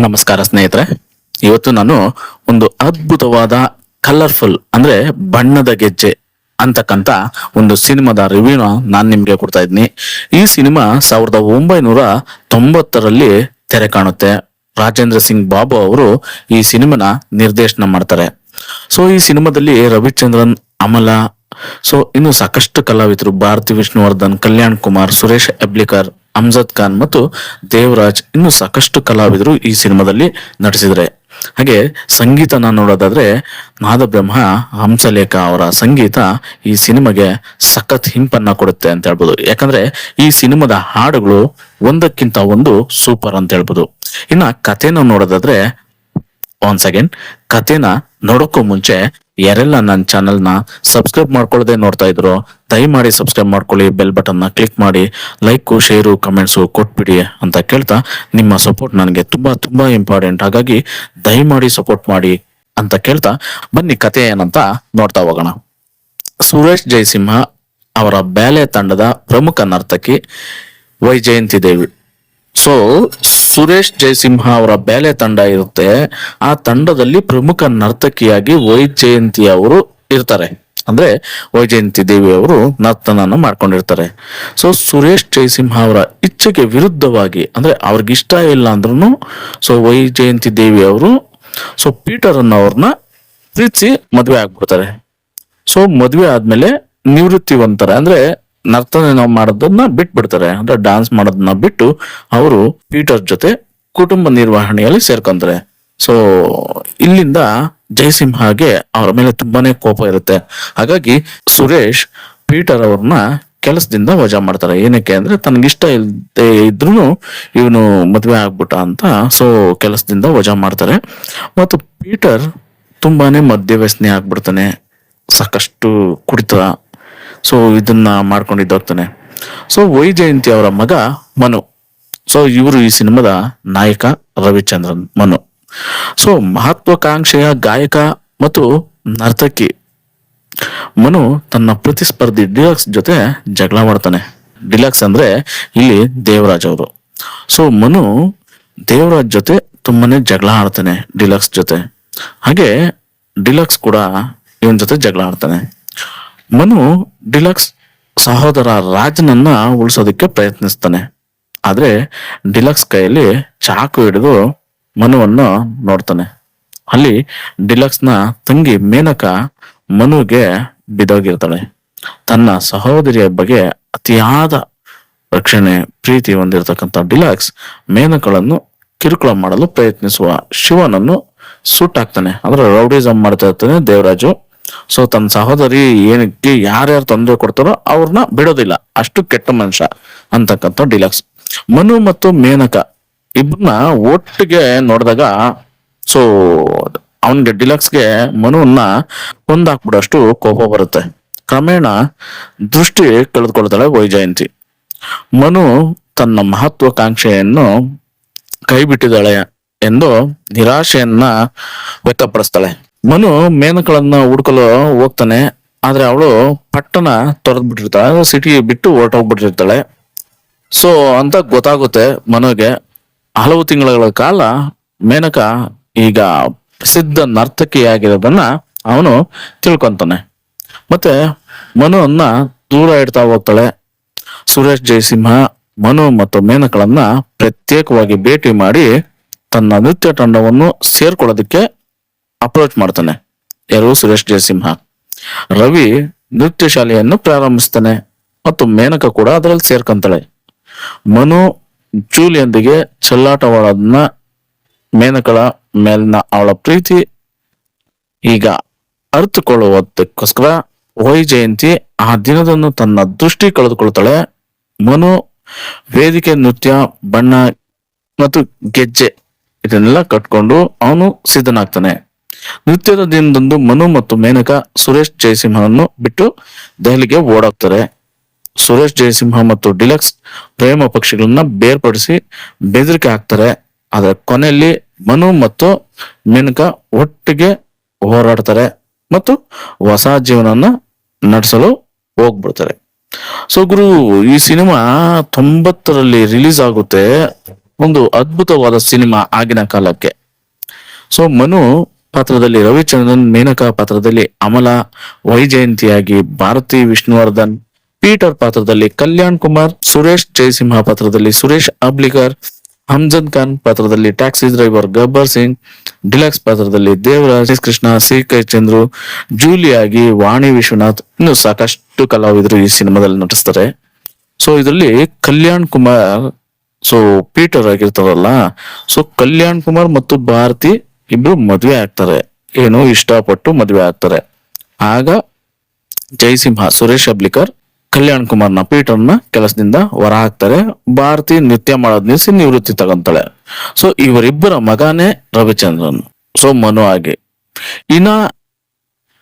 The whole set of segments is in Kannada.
ನಮಸ್ಕಾರ ಸ್ನೇಹಿತರೆ. ಇವತ್ತು ನಾನು ಒಂದು ಅದ್ಭುತವಾದ ಕಲರ್ಫುಲ್ ಅಂದ್ರೆ ಬಣ್ಣದ ಗೆಜ್ಜೆ ಅಂತಕ್ಕಂತ ಒಂದು ಸಿನಿಮಾದ ರಿವ್ಯೂನ ನಾನು ನಿಮ್ಗೆ ಕೊಡ್ತಾ ಇದ್ದೀನಿ. ಈ ಸಿನಿಮಾ 1990ರಲ್ಲಿ ತೆರೆ ಕಾಣುತ್ತೆ. ರಾಜೇಂದ್ರ ಸಿಂಗ್ ಬಾಬು ಅವರು ಈ ಸಿನಿಮಾನ ನಿರ್ದೇಶನ ಮಾಡ್ತಾರೆ. ಸೊ ಈ ಸಿನಿಮಾದಲ್ಲಿ ರವಿಚಂದ್ರನ್, ಅಮಲ, ಸೊ ಇನ್ನು ಸಾಕಷ್ಟು ಕಲಾವಿದರು ಭಾರತಿ ವಿಷ್ಣುವರ್ಧನ್, ಕಲ್ಯಾಣ್ ಕುಮಾರ್, ಸುರೇಶ್ ಅಬ್ಲಿಕರ್, ಅಮ್ಜದ್ ಖಾನ್ ಮತ್ತು ದೇವರಾಜ್ ಇನ್ನು ಸಾಕಷ್ಟು ಕಲಾವಿದರು ಈ ಸಿನಿಮಾದಲ್ಲಿ ನಟಿಸಿದರೆ. ಹಾಗೆ ಸಂಗೀತನ ನೋಡೋದಾದ್ರೆ ನಾದಬ್ರಹ್ಮ ಹಂಸಲೇಖ ಅವರ ಸಂಗೀತ ಈ ಸಿನಿಮಾಗೆ ಸಖತ್ ಹಿಂಪನ್ನ ಕೊಡುತ್ತೆ ಅಂತ ಹೇಳ್ಬೋದು. ಯಾಕಂದ್ರೆ ಈ ಸಿನಿಮಾದ ಹಾಡುಗಳು ಒಂದಕ್ಕಿಂತ ಒಂದು ಸೂಪರ್ ಅಂತ ಹೇಳ್ಬೋದು. ಇನ್ನ ಕಥೆನ ನೋಡೋದಾದ್ರೆ ಒನ್ ಸೆಕೆಂಡ್, ಕಥೆನ ನೋಡೋಕ್ಕೂ ಮುಂಚೆ ಯಾರೆಲ್ಲ ನನ್ನ ಚಾನೆಲ್ನ ಸಬ್ಸ್ಕ್ರೈಬ್ ಮಾಡ್ಕೊಳ್ಳದೆ ನೋಡ್ತಾ ಇದ್ರು ದಯಮಾಡಿ ಸಬ್ಸ್ಕ್ರೈಬ್ ಮಾಡ್ಕೊಳ್ಳಿ, ಬೆಲ್ ಬಟನ್ ನ ಕ್ಲಿಕ್ ಮಾಡಿ, ಲೈಕು, ಶೇರು, ಕಮೆಂಟ್ಸು ಕೊಟ್ಬಿಡಿ ಅಂತ ಕೇಳ್ತಾ, ನಿಮ್ಮ ಸಪೋರ್ಟ್ ನನಗೆ ತುಂಬಾ ತುಂಬಾ ಇಂಪಾರ್ಟೆಂಟ್. ಹಾಗಾಗಿ ದಯಮಾಡಿ ಸಪೋರ್ಟ್ ಮಾಡಿ ಅಂತ ಕೇಳ್ತಾ ಬನ್ನಿ ಕಥೆ ಏನಂತ ನೋಡ್ತಾ ಹೋಗೋಣ. ಸುರೇಶ್ ಜಯಸಿಂಹ ಅವರ ಬ್ಯಾಲೆ ತಂಡದ ಪ್ರಮುಖ ನರ್ತಕಿ ವೈಜಯಂತಿ ದೇವಿ. ಸೊ ಸುರೇಶ್ ಜಯಸಿಂಹ ಅವರ ಬ್ಯಾಲೆ ತಂಡ ಇರುತ್ತೆ. ಆ ತಂಡದಲ್ಲಿ ಪ್ರಮುಖ ನರ್ತಕಿಯಾಗಿ ವೈಜಯಂತಿ ಅವರು ಇರ್ತಾರೆ. ಅಂದ್ರೆ ವೈಜಯಂತಿ ದೇವಿ ಅವರು ನರ್ತನನ ಮಾಡ್ಕೊಂಡಿರ್ತಾರೆ. ಸೊ ಸುರೇಶ್ ಜಯಸಿಂಹ ಅವರ ಇಚ್ಛೆಗೆ ವಿರುದ್ಧವಾಗಿ, ಅಂದ್ರೆ ಅವ್ರಿಗೆ ಇಷ್ಟ ಇಲ್ಲ ಅಂದ್ರೂ ಸೊ ವೈಜಯಂತಿ ದೇವಿ ಅವರು ಸೊ ಪೀಟರ್ ಅನ್ನೋರ್ನ ಪ್ರೀತಿಸಿ ಮದ್ವೆ ಆಗ್ಬಿಡ್ತಾರೆ. ಸೊ ಮದ್ವೆ ಆದ್ಮೇಲೆ ನಿವೃತ್ತಿವಂತರ ಅಂದ್ರೆ ನರ್ತನ ಮಾಡೋದನ್ನ ಬಿಟ್ಬಿಡ್ತಾರೆ. ಅಂದ್ರೆ ಡಾನ್ಸ್ ಮಾಡೋದನ್ನ ಬಿಟ್ಟು ಅವರು ಪೀಟರ್ ಜೊತೆ ಕುಟುಂಬ ನಿರ್ವಹಣೆಯಲ್ಲಿ ಸೇರ್ಕೊಂತಾರೆ. ಸೊ ಇಲ್ಲಿಂದ ಜಯಸಿಂಹಗೆ ಅವರ ಮೇಲೆ ತುಂಬಾನೇ ಕೋಪ ಇರುತ್ತೆ. ಹಾಗಾಗಿ ಸುರೇಶ್ ಪೀಟರ್ ಅವ್ರನ್ನ ಕೆಲಸದಿಂದ ವಜಾ ಮಾಡ್ತಾರೆ. ಏನಕ್ಕೆ ಅಂದ್ರೆ ತನಗಿಷ್ಟ ಇಲ್ಲದೆ ಇದ್ರು ಇವನು ಮದ್ವೆ ಆಗ್ಬಿಟ್ಟ ಅಂತ ಸೊ ಕೆಲಸದಿಂದ ವಜಾ ಮಾಡ್ತಾರೆ. ಮತ್ತು ಪೀಟರ್ ತುಂಬಾನೇ ಮದ್ಯವ್ಯಸನಿ ಆಗ್ಬಿಡ್ತಾನೆ, ಸಾಕಷ್ಟು ಕುಡಿತ, ಸೊ ಇದನ್ನ ಮಾಡ್ಕೊಂಡಿದ್ದೋಗ್ತಾನೆ. ಸೊ ವೈಜಯಂತಿ ಅವರ ಮಗ ಮನು, ಸೊ ಇವರು ಈ ಸಿನಿಮಾದ ನಾಯಕ ರವಿಚಂದ್ರನ್ ಮನು. ಸೊ ಮಹತ್ವಾಕಾಂಕ್ಷೆಯ ಗಾಯಕ ಮತ್ತು ನರ್ತಕಿ ಮನು ತನ್ನ ಪ್ರತಿಸ್ಪರ್ಧಿ ಡಿಲಕ್ಸ್ ಜೊತೆ ಜಗಳ ಮಾಡ್ತಾನೆ. ಡಿಲಕ್ಸ್ ಅಂದ್ರೆ ಇಲ್ಲಿ ದೇವರಾಜ್ ಅವರು. ಸೊ ಮನು ದೇವರಾಜ್ ಜೊತೆ ತುಂಬಾನೇ ಜಗಳ ಆಡ್ತಾನೆ ಡಿಲಕ್ಸ್ ಜೊತೆ. ಹಾಗೆ ಡಿಲಕ್ಸ್ ಕೂಡ ಇವನ್ ಜೊತೆ ಜಗಳ ಆಡ್ತಾನೆ. ಮನು ಡಿಲಕ್ಸ್ ಸಹೋದರ ರಾಜನನ್ನ ಉಳಿಸೋದಕ್ಕೆ ಪ್ರಯತ್ನಿಸ್ತಾನೆ. ಆದ್ರೆ ಡಿಲಕ್ಸ್ ಕೈಯಲ್ಲಿ ಚಾಕು ಹಿಡಿದು ಮನುವನ್ನು ನೋಡ್ತಾನೆ. ಅಲ್ಲಿ ಡಿಲಕ್ಸ್ನ ತಂಗಿ ಮೇನಕ ಮನುಗೆ ಬಿದ್ದೋಗಿರ್ತಾಳೆ. ತನ್ನ ಸಹೋದರಿಯ ಬಗ್ಗೆ ಅತಿಯಾದ ರಕ್ಷಣೆ ಪ್ರೀತಿ ಹೊಂದಿರತಕ್ಕಂಥ ಡಿಲಕ್ಸ್ ಮೇನಕಳನ್ನು ಕಿರುಕುಳ ಮಾಡಲು ಪ್ರಯತ್ನಿಸುವ ಶಿವನನ್ನು ಸುಟ್ಟಾಕ್ತಾನೆ. ಅಂದ್ರೆ ರೌಡಿಸಮ್ ಮಾಡ್ತಾ ಇರ್ತಾನೆ ದೇವರಾಜು. ಸೊ ತನ್ನ ಸಹೋದರಿ ಏನಕ್ಕೆ ಯಾರ್ಯಾರು ತೊಂದರೆ ಕೊಡ್ತಾರೋ ಅವ್ರನ್ನ ಬಿಡೋದಿಲ್ಲ, ಅಷ್ಟು ಕೆಟ್ಟ ಮನುಷ್ಯ ಅಂತಕ್ಕಂಥ ಡಿಲಕ್ಸ್. ಮನು ಮತ್ತು ಮೇನಕ ಇಬ್ಬರನ್ನ ಒಟ್ಟಿಗೆ ನೋಡಿದಾಗ ಸೊ ಅವನ್ಗೆ ಡಿಲಕ್ಸ್ಗೆ ಮನುವನ್ನ ಕೊಂದಾಕ್ಬಿಡೋಷ್ಟು ಕೋಪ ಬರುತ್ತೆ. ಕ್ರಮೇಣ ದೃಷ್ಟಿ ಕಳೆದುಕೊಳ್ತಾಳೆ ವೈಜಯಂತಿ. ಮನು ತನ್ನ ಮಹತ್ವಾಕಾಂಕ್ಷೆಯನ್ನು ಕೈ ಬಿಟ್ಟಿದ್ದಾಳೆ ಎಂದು ನಿರಾಶೆಯನ್ನ ವ್ಯಕ್ತಪಡಿಸ್ತಾಳೆ. ಮನು ಮೇನಕಳನ್ನ ಹುಡ್ಕಲು ಹೋಗ್ತಾನೆ. ಆದ್ರೆ ಅವಳು ಪಟ್ಟಣ ತೊರೆದ್ ಬಿಟ್ಟಿರ್ತಾಳೆ, ಸಿಟಿ ಬಿಟ್ಟು ಹೊರಟೋಗ್ಬಿಟ್ಟಿರ್ತಾಳೆ. ಸೊ ಅಂತ ಗೊತ್ತಾಗುತ್ತೆ ಮನುಗೆ. ಹಲವು ತಿಂಗಳ ಕಾಲ ಮೇನಕ ಈಗ ಪ್ರಸಿದ್ಧ ನರ್ತಕಿಯಾಗಿರೋದನ್ನ ಅವನು ತಿಳ್ಕೊಂತಾನೆ. ಮತ್ತೆ ಮನುವನ್ನ ದೂರ ಇಡ್ತಾ ಹೋಗ್ತಾಳೆ. ಸುರೇಶ್ ಜಯಸಿಂಹ ಮನು ಮತ್ತು ಮೇನಕಳನ್ನ ಪ್ರತ್ಯೇಕವಾಗಿ ಭೇಟಿ ಮಾಡಿ ತನ್ನ ನೃತ್ಯ ತಂಡವನ್ನು ಸೇರ್ಕೊಳ್ಳೋದಕ್ಕೆ ಅಪ್ರೋಚ್ ಮಾಡ್ತಾನೆ. ಯಾರು? ಸುರೇಶ್ ಜಯಸಿಂಹ. ರವಿ ನೃತ್ಯ ಶಾಲೆಯನ್ನು ಪ್ರಾರಂಭಿಸ್ತಾನೆ ಮತ್ತು ಮೇನಕ ಕೂಡ ಅದರಲ್ಲಿ ಸೇರ್ಕೊಂತಾಳೆ. ಮನು ಜೂಲಿಯೊಂದಿಗೆ ಚೆಲ್ಲಾಟವಾಡೋದನ್ನ ಮೇನಕಳ ಮೇಲಿನ ಅವಳ ಪ್ರೀತಿ ಈಗ ಅರ್ಥಕೊಳ್ಳುವುದಕ್ಕೋಸ್ಕರ ವೈಜಯಂತಿ ಆ ದಿನದಂದು ತನ್ನ ದೃಷ್ಟಿ ಕಳೆದುಕೊಳ್ತಾಳೆ. ಮನು ವೇದಿಕೆ ನೃತ್ಯ, ಬಣ್ಣ ಮತ್ತು ಗೆಜ್ಜೆ ಇದನ್ನೆಲ್ಲ ಕಟ್ಕೊಂಡು ಅವನು ಸಿದ್ಧನಾಗ್ತಾನೆ. ನೃತ್ಯದ ದಿನದಂದು ಮನು ಮತ್ತು ಮೇನಕ ಸುರೇಶ್ ಜಯಸಿಂಹನನ್ನು ಬಿಟ್ಟು ದೆಹಲಿಗೆ ಓಡೋಗ್ತಾರೆ. ಸುರೇಶ್ ಜಯಸಿಂಹ ಮತ್ತು ಡಿಲಕ್ಸ್ ಪ್ರೇಮ ಪಕ್ಷಿಗಳನ್ನ ಬೇರ್ಪಡಿಸಿ ಬೆದರಿಕೆ ಹಾಕ್ತಾರೆ. ಆದ್ರೆ ಕೊನೆಯಲ್ಲಿ ಮನು ಮತ್ತು ಮೇನಕ ಒಟ್ಟಿಗೆ ಹೋರಾಡ್ತಾರೆ ಮತ್ತು ಹೊಸ ಜೀವನನ ನಡೆಸಲು ಹೋಗ್ಬಿಡ್ತಾರೆ. ಸೊ ಗುರು, ಈ ಸಿನಿಮಾ 90ರಲ್ಲಿ ರಿಲೀಸ್ ಆಗುತ್ತೆ. ಒಂದು ಅದ್ಭುತವಾದ ಸಿನಿಮಾ ಆಗಿನ ಕಾಲಕ್ಕೆ. ಸೊ ಮನು ಪಾತ್ರದಲ್ಲಿ ರವಿಚಂದ್ರನ್, ಮೇನಕಾ ಪಾತ್ರದಲ್ಲಿ ಅಮಲಾ, ವೈಜಯಂತಿಯಾಗಿ ಭಾರತಿ ವಿಷ್ಣುವರ್ಧನ್, ಪೀಟರ್ ಪಾತ್ರದಲ್ಲಿ ಕಲ್ಯಾಣ್ ಕುಮಾರ್, ಸುರೇಶ್ ಜಯಸಿಂಹ ಪಾತ್ರದಲ್ಲಿ ಸುರೇಶ್ ಅಬ್ಲಿಕರ್, ಹಮ್ಜದ್ ಖಾನ್ ಪಾತ್ರದಲ್ಲಿ taxi driver Gabbar Singh, deluxe ಪಾತ್ರದಲ್ಲಿ ದೇವರಾಜ್ ಕೃಷ್ಣ, ಸಿ ಕೈ ಚಂದ್ರು, ಜೂಲಿಯಾಗಿ ವಾಣಿ ವಿಶ್ವನಾಥ್, ಇನ್ನು ಸಾಕಷ್ಟು ಕಲಾವಿದರು ಈ ಸಿನಿಮಾದಲ್ಲಿ ನಟಿಸ್ತಾರೆ. ಸೊ ಇದರಲ್ಲಿ ಕಲ್ಯಾಣ್ ಕುಮಾರ್ ಸೊ ಪೀಟರ್ ಆಗಿರ್ತಾರಲ್ಲ, ಸೊ ಕಲ್ಯಾಣ್ ಕುಮಾರ್ ಮತ್ತು ಭಾರತಿ ಇಬ್ರು ಮದ್ವೆ ಆಗ್ತಾರೆ, ಏನೋ ಇಷ್ಟಪಟ್ಟು ಮದ್ವೆ ಆಗ್ತಾರೆ. ಆಗ ಜಯಸಿಂಹ ಸುರೇಶ್ ಅಬ್ಲಿಕರ್ ಕಲ್ಯಾಣ್ ಕುಮಾರ್ನ ಪೀಟರ್ನ ಕೆಲಸದಿಂದ ಹೊರ ಹಾಕ್ತಾರೆ. ಭಾರತಿ ನೃತ್ಯ ಮಾಡೋದ್ ನಿಲ್ಸಿ ನಿವೃತ್ತಿ ತಗೊಂತಾಳೆ. ಸೊ ಇವರಿಬ್ಬರ ಮಗನೇ ರವಿಚಂದ್ರನ್, ಸೊ ಮನು ಆಗಿ. ಇನ್ನ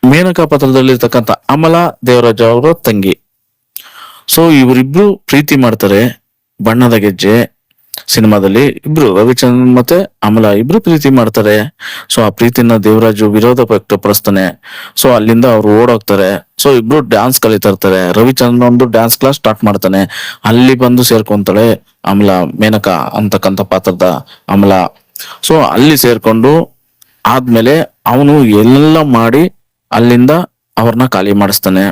ಮೇನಕಾ ಪಾತ್ರದಲ್ಲಿರ್ತಕ್ಕಂಥ ಅಮಲಾ ದೇವರಾಜ್ ಅವರ ತಂಗಿ. ಸೊ ಇವರಿಬ್ರು ಪ್ರೀತಿ ಮಾಡ್ತಾರೆ. ಬಣ್ಣದ ಗೆಜ್ಜೆ ಸಿನಿಮಾದಲ್ಲಿ ಇಬ್ರು ರವಿಚಂದ್ರನ್ ಮತ್ತೆ ಅಮಲಾ ಇಬ್ರು ಪ್ರೀತಿ ಮಾಡ್ತಾರೆ. ಸೊ ಆ ಪ್ರೀತಿನ ದೇವರಾಜು ವಿರೋಧ ವ್ಯಕ್ತಪಡಿಸ್ತಾನೆ. ಸೊ ಅಲ್ಲಿಂದ ಅವ್ರು ಓಡೋಗ್ತಾರೆ. ಸೊ ಇಬ್ರು ಡ್ಯಾನ್ಸ್ ಕಲಿತಾ ಇರ್ತಾರೆ. ರವಿಚಂದ್ರನ್ ಒಂದು ಡ್ಯಾನ್ಸ್ ಕ್ಲಾಸ್ ಸ್ಟಾರ್ಟ್ ಮಾಡ್ತಾನೆ. ಅಲ್ಲಿ ಬಂದು ಸೇರ್ಕೊಂತಾಳೆ ಅಮಲಾ, ಮೇನಕಾ ಅಂತಕ್ಕಂಥ ಪಾತ್ರದ ಅಮಲಾ. ಸೊ ಅಲ್ಲಿ ಸೇರ್ಕೊಂಡು ಆದ್ಮೇಲೆ ಅವನು ಎಲ್ಲ ಮಾಡಿ ಅಲ್ಲಿಂದ ಅವ್ರನ್ನ ಖಾಲಿ ಮಾಡಿಸ್ತಾನೆ.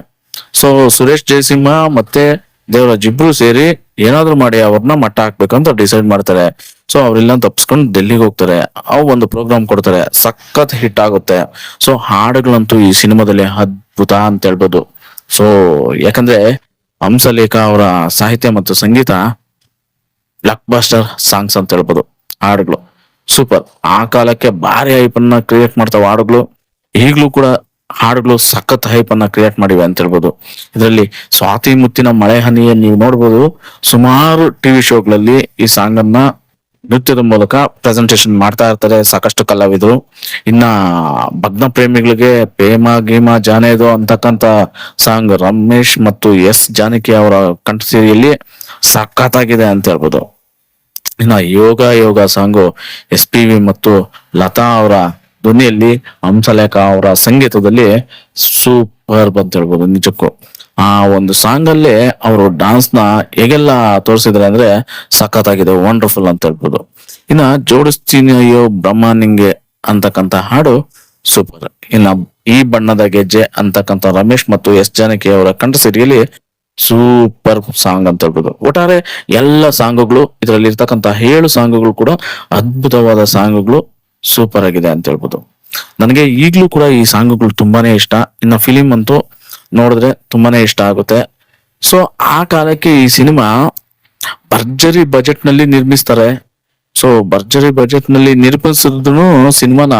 ಸೊ ಸುರೇಶ್ ಜಯಸಿಂಹ ಮತ್ತೆ ದೇವರಾಜ್ ಇಬ್ರು ಸೇರಿ ಏನಾದ್ರು ಮಾಡಿ ಅವ್ರನ್ನ ಮಟ್ಟ ಹಾಕ್ಬೇಕಂತ ಡಿಸೈಡ್ ಮಾಡ್ತಾರೆ. ಸೊ ಅವ್ರೆಲ್ಲ ತಪ್ಸ್ಕೊಂಡು ಡೆಲ್ಲಿಗೆ ಹೋಗ್ತಾರೆ. ಅವು ಒಂದು ಪ್ರೋಗ್ರಾಮ್ ಕೊಡ್ತಾರೆ, ಸಖತ್ ಹಿಟ್ ಆಗುತ್ತೆ. ಸೊ ಹಾಡುಗಳಂತೂ ಈ ಸಿನಿಮಾದಲ್ಲಿ ಅದ್ಭುತ ಅಂತ ಹೇಳ್ಬೋದು. ಸೊ ಯಾಕಂದ್ರೆ ಹಂಸಲೇಖ ಅವರ ಸಾಹಿತ್ಯ ಮತ್ತು ಸಂಗೀತ ಬ್ಲಾಕ್ ಬಾಸ್ಟರ್ ಸಾಂಗ್ಸ್ ಅಂತ ಹೇಳ್ಬೋದು. ಹಾಡುಗಳು ಸೂಪರ್. ಆ ಕಾಲಕ್ಕೆ ಭಾರಿ ಹೈಪನ್ನ ಕ್ರಿಯೇಟ್ ಮಾಡ್ತಾವ ಹಾಡುಗಳು. ಈಗ್ಲೂ ಕೂಡ ಹಾಡುಗಳು ಸಖತ್ ಹೈಪ್ ಅನ್ನ ಕ್ರಿಯೇಟ್ ಮಾಡಿವೆ ಅಂತ ಹೇಳ್ಬೋದು. ಇದರಲ್ಲಿ ಸ್ವಾತಿ ಮುತ್ತಿನ ಮಳೆ ಹನಿಯ ನೀವು ನೋಡ್ಬೋದು. ಸುಮಾರು ಟಿವಿ ಶೋಗಳಲ್ಲಿ ಈ ಸಾಂಗ್ ಅನ್ನ ನೃತ್ಯದ ಮೂಲಕ ಪ್ರೆಸೆಂಟೇಶನ್ ಮಾಡ್ತಾ ಇರ್ತಾರೆ ಸಾಕಷ್ಟು ಕಲಾವಿದರು. ಇನ್ನ ಭಗ್ನ ಪ್ರೇಮಿಗಳಿಗೆ ಪ್ರೇಮ ಗೀಮ ಜಾನೇದು ಅಂತಕ್ಕಂತ ಸಾಂಗ್ ರಮೇಶ್ ಮತ್ತು ಎಸ್ ಜಾನಕಿ ಅವರ ಕಂಠಸಿರಿಯಲ್ಲಿ ಸಖತ್ತಾಗಿದೆ ಅಂತ ಹೇಳ್ಬೋದು. ಇನ್ನ ಯೋಗ ಯೋಗ ಸಾಂಗು SPV ಮತ್ತು ಲತಾ ಅವರ ಧ್ವನಿಯಲ್ಲಿ, ಹಂಸಲೇಖ ಅವರ ಸಂಗೀತದಲ್ಲಿ ಸೂಪರ್ ಅಂತ ಹೇಳ್ಬೋದು ನಿಜಕ್ಕೂ. ಆ ಒಂದು ಸಾಂಗ್ ಅಲ್ಲಿ ಅವರು ಡಾನ್ಸ್ ನ ಹೇಗೆಲ್ಲ ತೋರಿಸಿದ್ರೆ ಅಂದ್ರೆ ಸಖತ್ತಾಗಿದೆ, ವಂಡರ್ಫುಲ್ ಅಂತ ಹೇಳ್ಬೋದು. ಇನ್ನ ಜೋಡಿಸ್ತೀನಿ ಅಯ್ಯೋ ಬ್ರಹ್ಮ ನಿಂಗೆ ಅಂತಕ್ಕಂತ ಹಾಡು ಸೂಪರ್. ಇನ್ನ ಈ ಬಣ್ಣದ ಗೆಜ್ಜೆ ಅಂತಕ್ಕಂಥ ರಮೇಶ್ ಮತ್ತು ಎಸ್ ಜಾನಕಿ ಅವರ ಕಂಠಸಿರಿಯಲ್ಲಿ ಸೂಪರ್ ಸಾಂಗ್ ಅಂತ ಹೇಳ್ಬೋದು. ಒಟ್ಟಾರೆ ಎಲ್ಲ ಸಾಂಗುಗಳು ಇದರಲ್ಲಿ ಇರ್ತಕ್ಕಂಥ 7 ಸಾಂಗುಗಳು ಕೂಡ ಅದ್ಭುತವಾದ ಸಾಂಗುಗಳು, ಸೂಪರ್ ಆಗಿದೆ ಅಂತ ಹೇಳ್ಬೋದು. ನನಗೆ ಈಗ್ಲೂ ಕೂಡ ಈ ಸಾಂಗುಗಳು ತುಂಬಾನೇ ಇಷ್ಟ. ಇನ್ನು ಫಿಲಿಂ ಅಂತೂ ನೋಡಿದ್ರೆ ತುಂಬಾನೇ ಇಷ್ಟ ಆಗುತ್ತೆ. ಸೊ ಆ ಕಾಲಕ್ಕೆ ಈ ಸಿನಿಮಾ ಭರ್ಜರಿ ಬಜೆಟ್ ನಲ್ಲಿ ನಿರ್ಮಿಸ್ತಾರೆ. ಸೊ ಭರ್ಜರಿ ಬಜೆಟ್ ನಲ್ಲಿ ನಿರ್ಮಿಸಿದ್ರು ಸಿನಿಮಾನ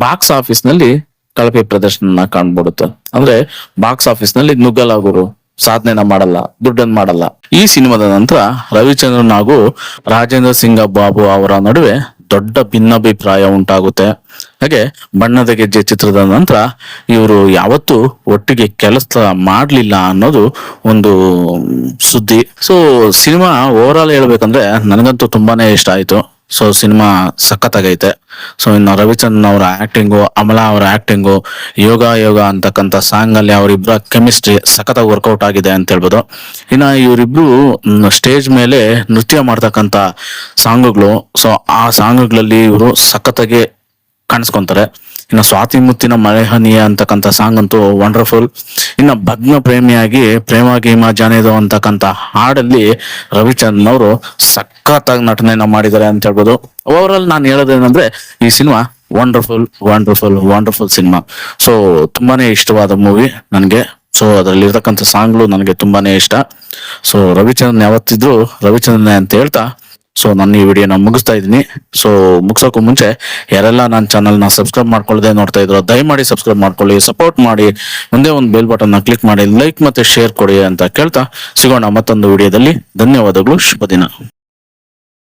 ಬಾಕ್ಸ್ ಆಫೀಸ್ ನಲ್ಲಿ ಕಳಪೆ ಪ್ರದರ್ಶನ ಕಾಣ್ಬಿಡುತ್ತೆ. ಅಂದ್ರೆ ಬಾಕ್ಸ್ ಆಫೀಸ್ ನಲ್ಲಿ ನುಗ್ಗಲಾಗೋರು, ಸಾಧನೆನ ಮಾಡಲ್ಲ, ದುಡ್ಡನ್ನು ಮಾಡಲ್ಲ. ಈ ಸಿನಿಮಾದ ನಂತರ ರವಿಚಂದ್ರನ್ ಹಾಗೂ ರಾಜೇಂದ್ರ ಸಿಂಗ್ ಬಾಬು ಅವರ ನಡುವೆ ದೊಡ್ಡ ಭಿನ್ನಾಭಿಪ್ರಾಯ ಉಂಟಾಗುತ್ತೆ. ಹಾಗೆ ಬಣ್ಣದ ಗೆಜ್ಜೆ ಚಿತ್ರದ ನಂತರ ಇವರು ಯಾವತ್ತೂ ಒಟ್ಟಿಗೆ ಕೆಲಸ ಮಾಡ್ಲಿಲ್ಲ ಅನ್ನೋದು ಒಂದು ಸುದ್ದಿ. ಸೊ ಸಿನಿಮಾ ಓವರ್ ಆಲ್ ಹೇಳ್ಬೇಕಂದ್ರೆ ನನಗಂತೂ ತುಂಬಾನೇ ಇಷ್ಟ ಆಯ್ತು. So cinema ಸಖತ್ತಾಗೈತೆ. ಸೊ ಇನ್ನು ರವಿಚಂದ್ರನ್ ಅವರ ಆಕ್ಟಿಂಗು, ಅಮಲಾ ಅವರ ಆಕ್ಟಿಂಗು, ಯೋಗ ಯೋಗ ಅಂತಕ್ಕಂಥ ಸಾಂಗ್ ಅಲ್ಲಿ ಅವರಿಬ್ಬರ ಕೆಮಿಸ್ಟ್ರಿ ಸಖತ್ತಾಗಿ ವರ್ಕೌಟ್ ಆಗಿದೆ ಅಂತ ಹೇಳ್ಬೋದು. ಇನ್ನ ಇವರಿಬ್ರು ಸ್ಟೇಜ್ ಮೇಲೆ ನೃತ್ಯ ಮಾಡ್ತಕ್ಕಂಥ ಸಾಂಗುಗಳು, ಸೊ ಆ ಸಾಂಗ್ಗಳಲ್ಲಿ ಇವರು ಸಖತ್ತಾಗಿ ಕಾಣಿಸ್ಕೊಂತಾರೆ. ಇನ್ನು ಸ್ವಾತಿ ಮುತ್ತಿನ ಮಳೆ ಹನಿಯ ಅಂತಕ್ಕಂಥ ಸಾಂಗ್ ಅಂತೂ ವಂಡರ್ಫುಲ್. ಇನ್ನು ಭಗ್ನ ಪ್ರೇಮಿಯಾಗಿ ಪ್ರೇಮ ಗೀಮ ಜಾನೇದು ಅಂತಕ್ಕಂಥ ಹಾಡಲ್ಲಿ ರವಿಚಂದ್ರನ್ ಅವರು ಸಖತ್ತಾಗಿ ನಟನೆಯನ್ನ ಮಾಡಿದ್ದಾರೆ ಅಂತ ಹೇಳ್ಬೋದು. ಓವರ್ ಆಲ್ ನಾನು ಹೇಳೋದೇನಂದ್ರೆ ಈ cinema wonderful wonderful wonderful cinema. So ತುಂಬಾನೇ ಇಷ್ಟವಾದ ಮೂವಿ ನನಗೆ. ಸೊ ಅದರಲ್ಲಿ ಇರ್ತಕ್ಕಂಥ ಸಾಂಗ್ಗಳು ನನಗೆ ತುಂಬಾನೇ ಇಷ್ಟ. ಸೊ ರವಿಚಂದ್ರನ್ ಯಾವತ್ತಿದ್ರು ರವಿಚಂದ್ರನ್ ಅಂತ ಹೇಳ್ತಾ ಸೊ ನಾನು ಈ ವಿಡಿಯೋನ ಮುಗಿಸ್ತಾ ಇದ್ದೀನಿ. ಸೊ ಮುಗಿಸೋಕ್ಕೂ ಮುಂಚೆ ಯಾರೆಲ್ಲ ನನ್ನ ಚಾನಲ್ನ ಸಬ್ಸ್ಕ್ರೈಬ್ ಮಾಡ್ಕೊಳ್ಳದೆ ನೋಡ್ತಾ ಇದ್ರು ದಯಮಾಡಿ ಸಬ್ಸ್ಕ್ರೈಬ್ ಮಾಡ್ಕೊಳ್ಳಿ, ಸಪೋರ್ಟ್ ಮಾಡಿ, ಮುಂದೆ ಒಂದು ಬೆಲ್ ಬಟನ್ ನ ಕ್ಲಿಕ್ ಮಾಡಿ, ಲೈಕ್ ಮತ್ತೆ ಶೇರ್ ಕೊಡಿ ಅಂತ ಕೇಳ್ತಾ ಸಿಗೋಣ ಮತ್ತೊಂದು ವಿಡಿಯೋದಲ್ಲಿ. ಧನ್ಯವಾದಗಳು, ಶುಭ ದಿನ.